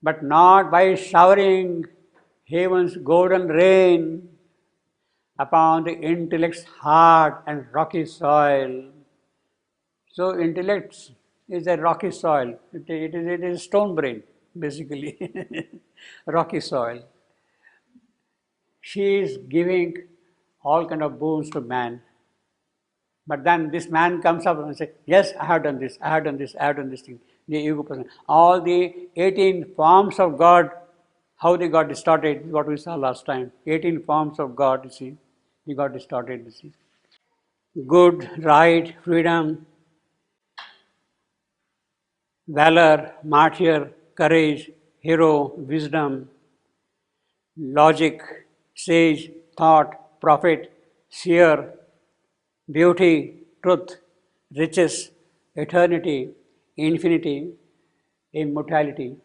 but not by showering heaven's golden rain upon the intellect's hard and rocky soil. So intellect is a rocky soil. It is stone brain, basically, rocky soil. She is giving all kind of boons to man. But then this man comes up and says, yes, I have done this, I have done this, I have done this thing. The ego person. All the 18 forms of God, how they got distorted, what we saw last time. 18 forms of God, you see, they got distorted, you see. Good, right, freedom, valor, martyr, courage, hero, wisdom, logic, sage, thought, prophet, seer, beauty, truth, riches, eternity, infinity, immortality.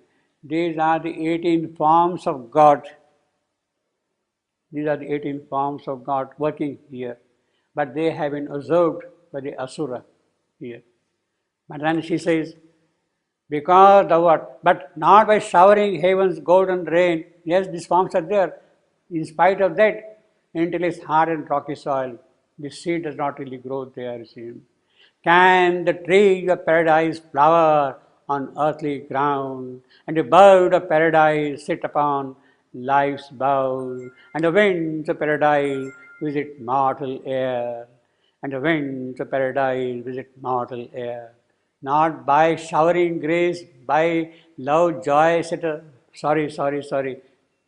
These are the 18 forms of God. These are the 18 forms of God working here. But they have been observed by the Asura here. But then she says, because the what? But not by showering heaven's golden rain. Yes, these forms are there. In spite of that, until it's hard and rocky soil, the seed does not really grow there, you see. Can the tree of paradise flower on earthly ground, and the bird of paradise sit upon life's bough, and the winds of paradise visit mortal air, and the winds of paradise visit mortal air? Not by showering grace, by love, joy, etc. Sorry.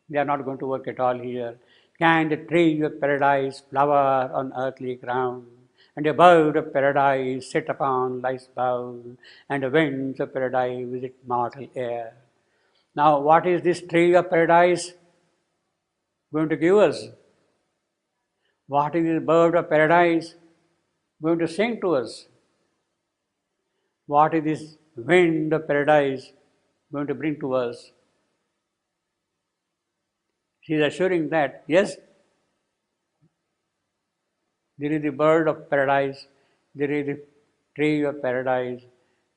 They are not going to work at all here. Can the tree of paradise flower on earthly ground, and the bird of paradise sit upon life's bough, and the winds of paradise visit mortal air? Now, what is this tree of paradise going to give us? What is this bird of paradise going to sing to us? What is this wind of paradise going to bring to us? She is assuring that, yes, there is the bird of paradise, there is the tree of paradise,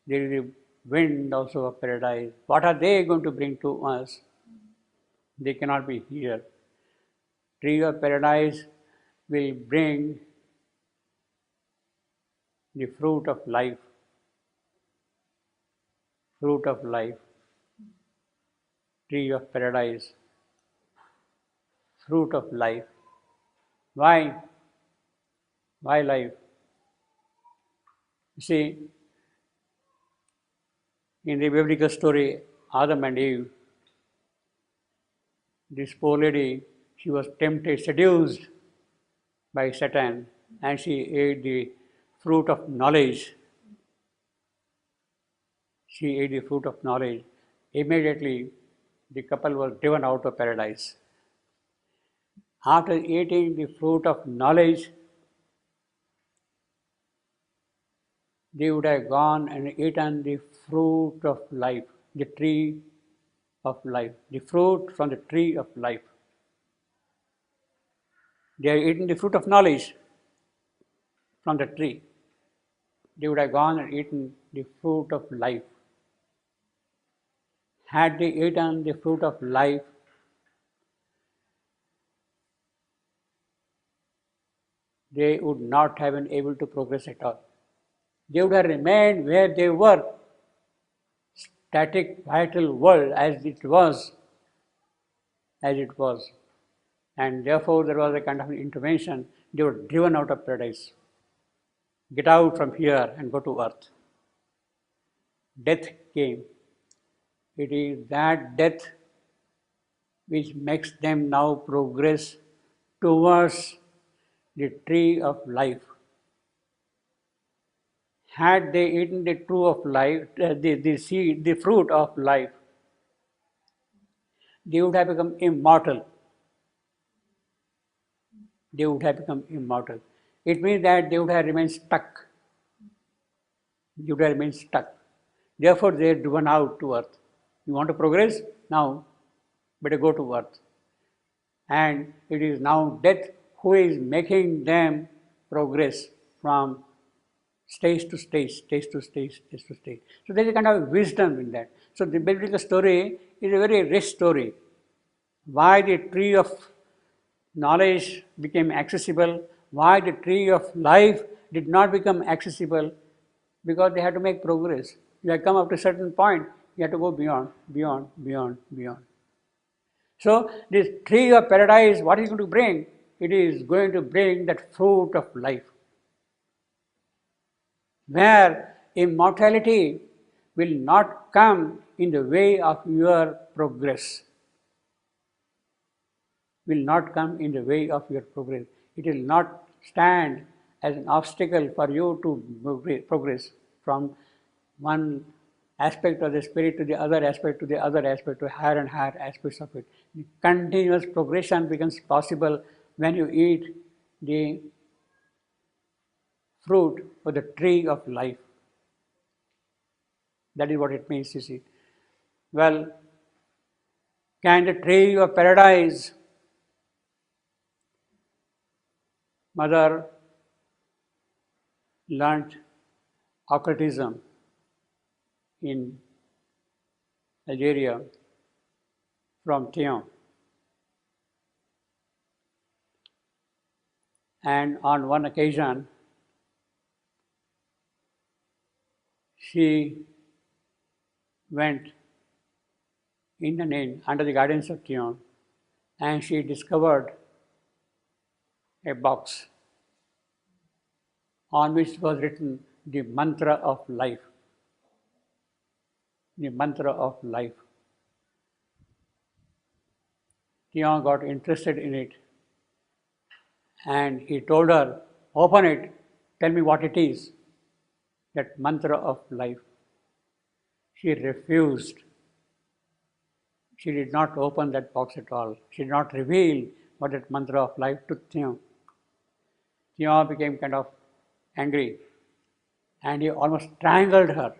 there is the wind also of paradise. What are they going to bring to us? They cannot be here. Tree of paradise will bring the fruit of life. Fruit of life. Tree of paradise. Fruit of life. Why? Why life? You see, in the biblical story, Adam and Eve, this poor lady, she was tempted, seduced by Satan, and she ate the fruit of knowledge. She ate the fruit of knowledge. Immediately, the couple was driven out of paradise. After eating the fruit of knowledge, they would have gone and eaten the fruit of life, the tree of life, the fruit from the tree of life. They are eating the fruit of knowledge from the tree. They would have gone and eaten the fruit of life. Had they eaten the fruit of life, they would not have been able to progress at all. They would have remained where they were, static, vital world as it was, and therefore there was a kind of intervention. They were driven out of paradise. Get out from here and go to earth. Death came. It is that death which makes them now progress towards the tree of life. Had they eaten the tree of life, the seed, the fruit of life, they would have become immortal. They would have become immortal. It means that they would have remained stuck. They would have remained stuck. Therefore, they are driven out to earth. You want to progress? Now, better go to earth. And it is now death who is making them progress from stage to stage. So there is a kind of wisdom in that. So the biblical story is a very rich story. Why the tree of knowledge became accessible, why the tree of life did not become accessible, because they had to make progress. You have come up to a certain point, you have to go beyond, beyond, beyond, beyond. So this tree of paradise, what is it going to bring? It is going to bring that fruit of life, where immortality will not come in the way of your progress. Will not come in the way of your progress. It will not stand as an obstacle for you to progress from one aspect of the spirit to the other aspect to the other aspect to higher and higher aspects of it. The continuous progression becomes possible when you eat the fruit of the tree of life. That is what it means, you see. Well, can the tree of paradise, Mother learnt occultism in Algeria from Thion. And on one occasion, she went in and in under the guidance of Thion, and she discovered a box on which was written the mantra of life. The mantra of life. Thion got interested in it, and he told her, open it, tell me what it is, that mantra of life. She refused. She did not open that box at all. She did not reveal what that mantra of life to Thion. Thion became kind of angry, and he almost strangled her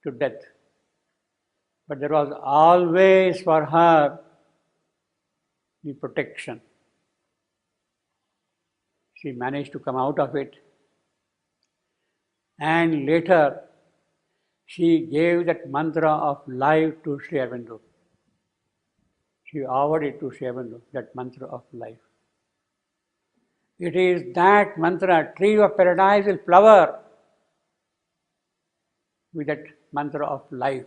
to death. But there was always for her the protection. She managed to come out of it, and later she gave that mantra of life to Sri Aurobindo. She offered it to Sri Aurobindo, that mantra of life. It is that mantra, tree of paradise will flower with that mantra of life.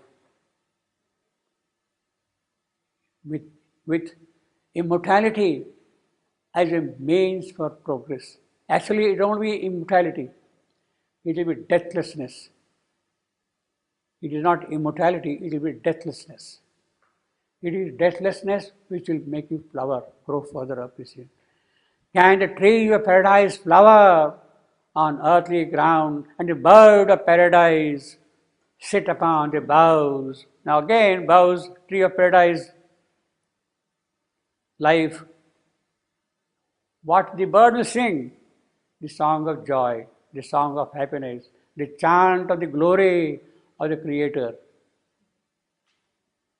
With immortality as a means for progress. Actually, it won't be immortality, it will be deathlessness. It is not immortality, it will be deathlessness. It is deathlessness which will make you flower, grow further up this year. Can the tree of paradise flower on earthly ground, and the bird of paradise sit upon the boughs? Now again, boughs, tree of paradise, life. What the bird will sing? The song of joy, the song of happiness, the chant of the glory of the Creator.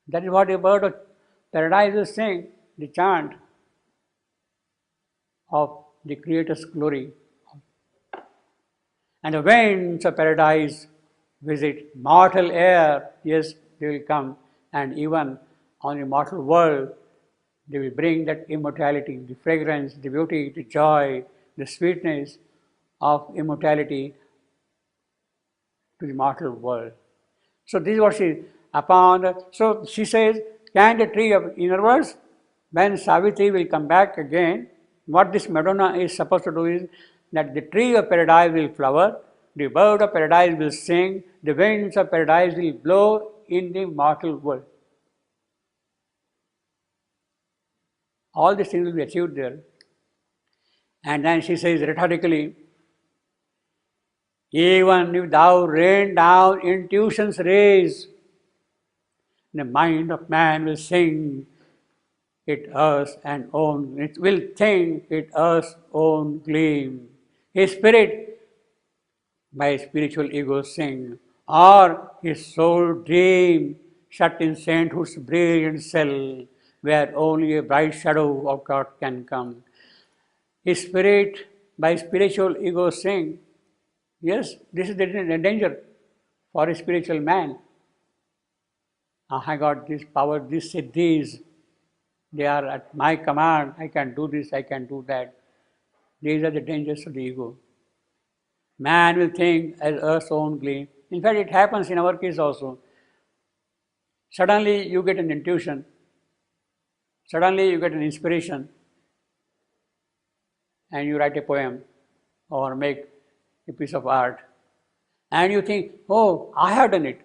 That is what the bird of paradise will sing, the chant of the Creator's glory. And the winds of paradise visit mortal air. Yes, they will come, and even on the mortal world, they will bring that immortality, the fragrance, the beauty, the joy, the sweetness of immortality to the mortal world. So this is what so she says, can the tree of, in other words, when Savitri will come back again, what this Madonna is supposed to do is that the tree of paradise will flower, the bird of paradise will sing, the winds of paradise will blow in the mortal world. All these things will be achieved there. And then she says rhetorically, even if thou rain down intuition's rays, the mind of man will sing it us and own, it will think it us own gleam. His spirit by spiritual ego sing, or his soul dream, shut in sainthood's brilliant cell, where only a bright shadow of God can come. His spirit by spiritual ego sing. Yes, this is the danger for a spiritual man. I got this power, this siddhis, they are at my command, I can do this, I can do that. These are the dangers of the ego. Man will think as us only. In fact, it happens in our case also. Suddenly you get an intuition, suddenly you get an inspiration, and you write a poem or make a piece of art, and you think, oh, I have done it.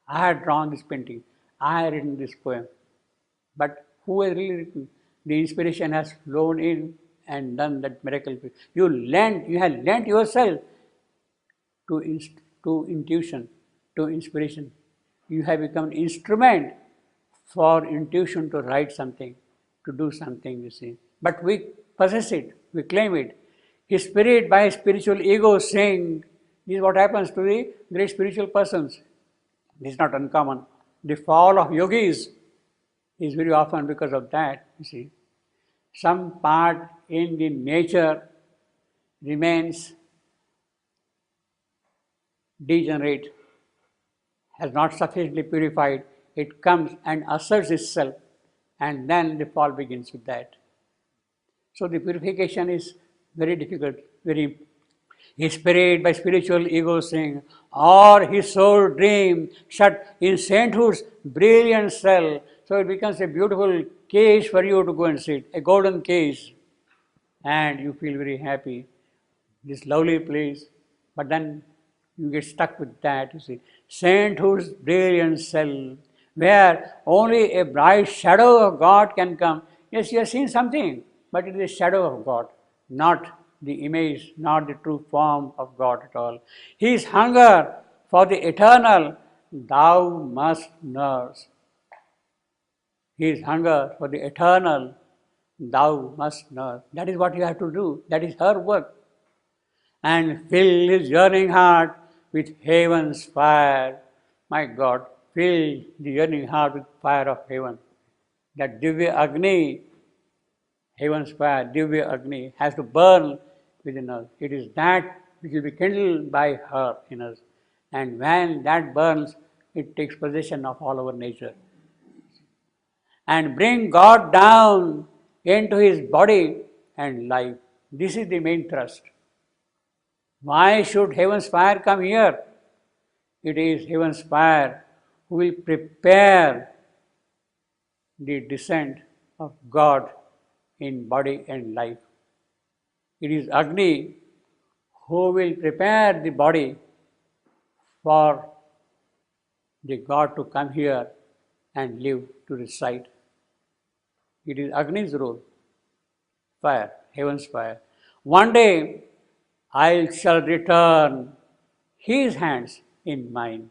I had drawn this painting, I had written this poem. But who has really written? The inspiration has flown in and done that miracle. You have lent yourself to intuition, to inspiration. You have become an instrument for intuition to write something, to do something, you see. But we possess it, we claim it. His spirit by spiritual ego saying, this is what happens to the great spiritual persons. This is not uncommon. The fall of yogis is very often because of that, you see. Some part in the nature remains degenerate, has not sufficiently purified, it comes and asserts itself, and then the fall begins with that. So the purification is very difficult, very. His spirit by spiritual ego saying, or his soul dream shut in sainthood's brilliant cell. So it becomes a beautiful cage for you to go and sit, a golden cage, and you feel very happy. This lovely place, but then you get stuck with that, you see. Sainthood's brilliant cell, where only a bright shadow of God can come. Yes, you have seen something, but it is a shadow of God, not the image, not the true form of God at all. His hunger for the eternal, thou must nurse. His hunger for the eternal, thou must nurse. That is what you have to do. That is her work. And fill his yearning heart with heaven's fire. My God, fill the yearning heart with fire of heaven. That Divya Agni, heaven's fire, Divya Agni, has to burn within us. It is that which will be kindled by her in us. And when that burns, it takes possession of all our nature. And bring God down into his body and life. This is the main thrust. Why should heaven's fire come here? It is heaven's fire who will prepare the descent of God in body and life. It is Agni who will prepare the body for the God to come here and live to reside. It is Agni's role, fire, heaven's fire. One day I shall return his hands in mine,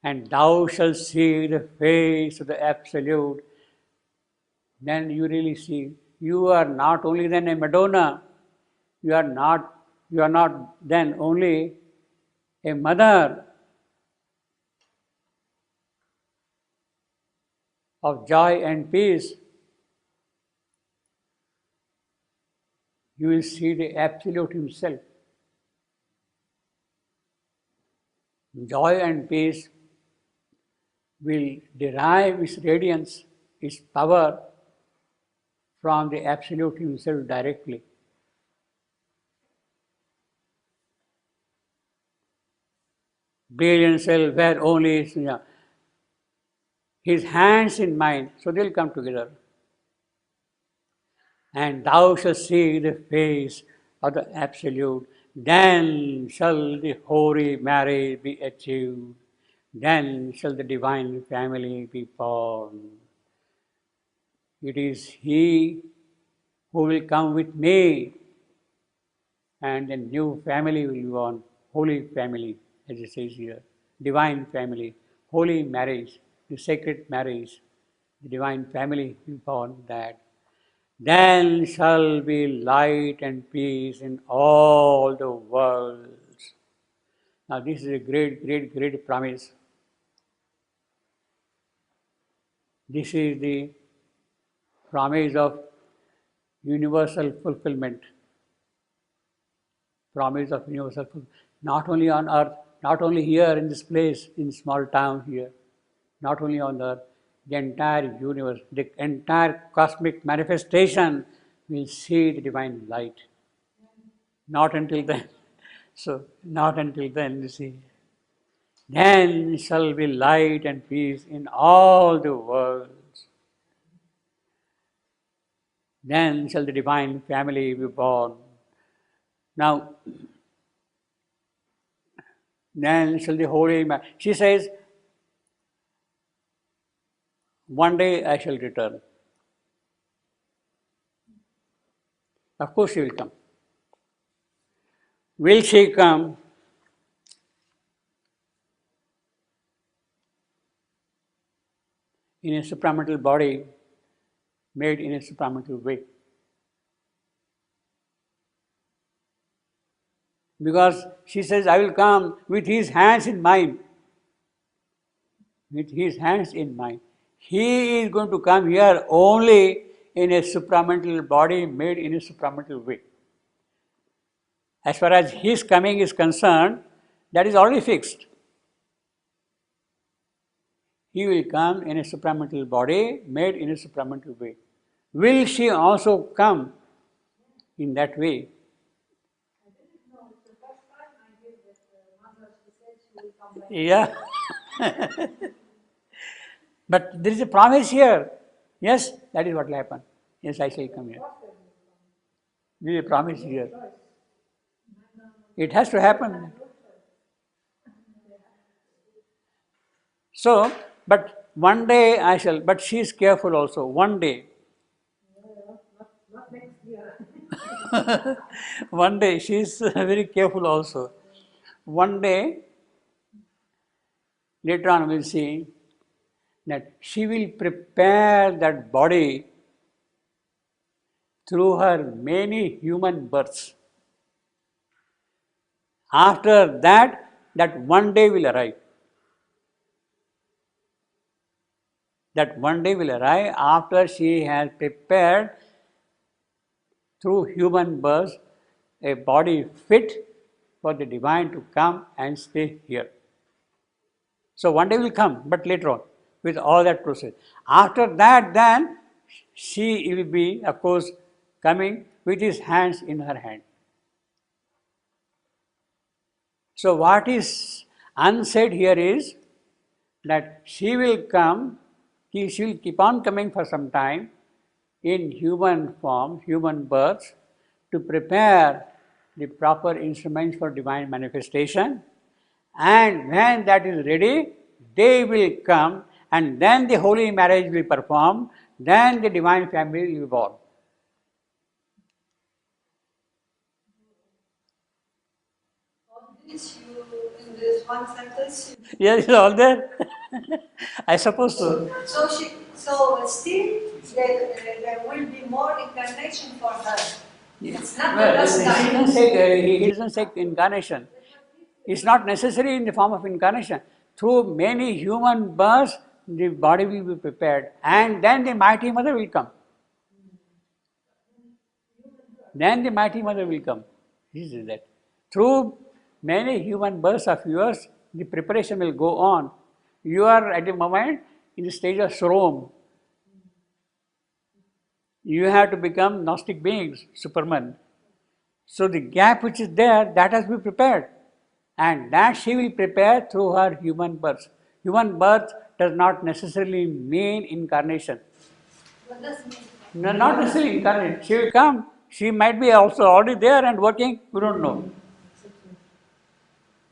and thou shalt see the face of the Absolute. Then you really see, you are not only then a Madonna, you are not then only a mother of joy and peace. You will see the Absolute himself. Joy and peace will derive its radiance, its power from the Absolute himself directly. Brilliant self where only his hands in mine, so they'll come together. And thou shalt see the face of the Absolute. Then shall the holy marriage be achieved. Then shall the divine family be born. It is he who will come with me, and a new family will be born, holy family, as it says here, divine family, holy marriage, the sacred marriage, the divine family will be born that. Then shall be light and peace in all the worlds. Now this is a great, great, great promise. This is the promise of universal fulfillment. Promise of universal fulfillment, not only on earth, not only here in this place, in small town here, not only on the earth, the entire universe, the entire cosmic manifestation will see the divine light. Not until then. So, not until then, you see. Then shall be light and peace in all the worlds. Then shall the divine family be born. Now, then shall the holy man. She says, one day I shall return. Of course she will come. Will she come? In a supramental body, made in a supramental way. Because she says, I will come with his hands in mine. With his hands in mine. He is going to come here only in a supramental body made in a supramental way. As far as his coming is concerned, that is already fixed. He will come in a supramental body made in a supramental way. Will she also come in that way? Yeah. But there is a promise here. Yes, that is what will happen. Yes, I shall come here. There is a promise here. It has to happen. So, but one day I shall, but she is careful also. One day. Not next year. One day she is very careful also. One day, later on we'll see that she will prepare that body through her many human births. After that, that one day will arrive. That one day will arrive after she has prepared through human birth a body fit for the divine to come and stay here. So one day will come, but later on, with all that process. After that, then she will be, of course, coming with his hands in her hand. So what is unsaid here is that she will come, she will keep on coming for some time in human form, human birth, to prepare the proper instruments for divine manifestation. And when that is ready, they will come, and then the holy marriage will be performed, then the divine family will be born. All this you, in this one sentence. Yes, it's all there. I suppose so. So still there will be more incarnation for her. It's not the Well, last time. he doesn't say incarnation. It's not necessary in the form of incarnation. Through many human births, the body will be prepared, and then the mighty mother will come. Then the mighty mother will come. This is that. Through many human births of yours, the preparation will go on. You are at the moment in the stage of Srom. You have to become Gnostic beings, Superman. So the gap which is there, that has to be prepared. And that she will prepare through her human birth. Human birth does not necessarily mean incarnation. What does it mean? No, not necessarily incarnate. She will come. She might be also already there and working. We don't know.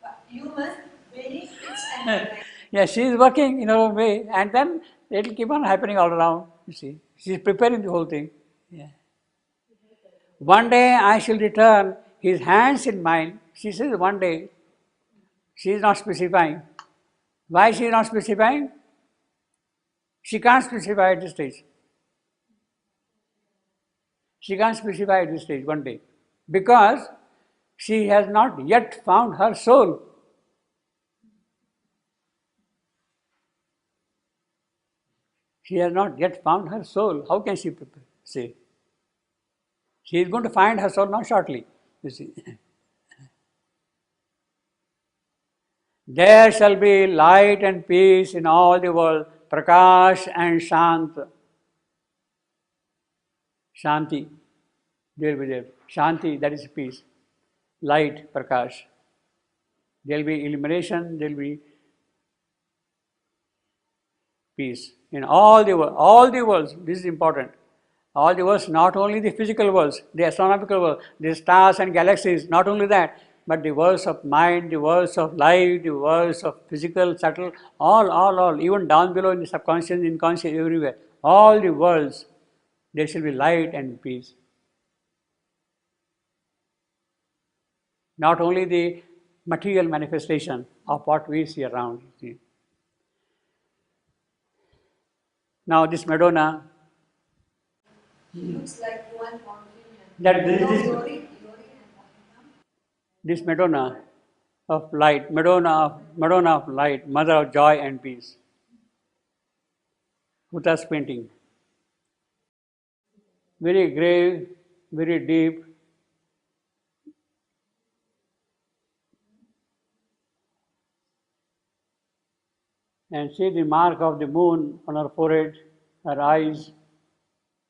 But human being is an Yeah, she is working in her own way, and then it will keep on happening all around. You see, she is preparing the whole thing. Yeah. One day I shall return, his hands in mine. She says one day. She is not specifying. Why she is not specifying? She can't specify at this stage. She can't specify at this stage one day. Because she has not yet found her soul. She has not yet found her soul. How can she say? She is going to find her soul now shortly, you see. There shall be light and peace in all the world, Prakash and Shant. Shanti, there will be there. Shanti, that is peace. Light, Prakash. There will be illumination, there will be peace in all the world. All the worlds, this is important. All the worlds, not only the physical worlds, the astronomical world, the stars and galaxies, not only that, but the worlds of mind, the worlds of light, the worlds of physical, subtle, all, even down below in the subconscious, inconscious, everywhere. All the worlds, there shall be light and peace. Not only the material manifestation of what we see around. Now this Madonna, Looks like one confusion. that this Madonna of light, Madonna of light, mother of joy and peace. Buddha's painting. Very grave, very deep. And see the mark of the moon on her forehead, her eyes,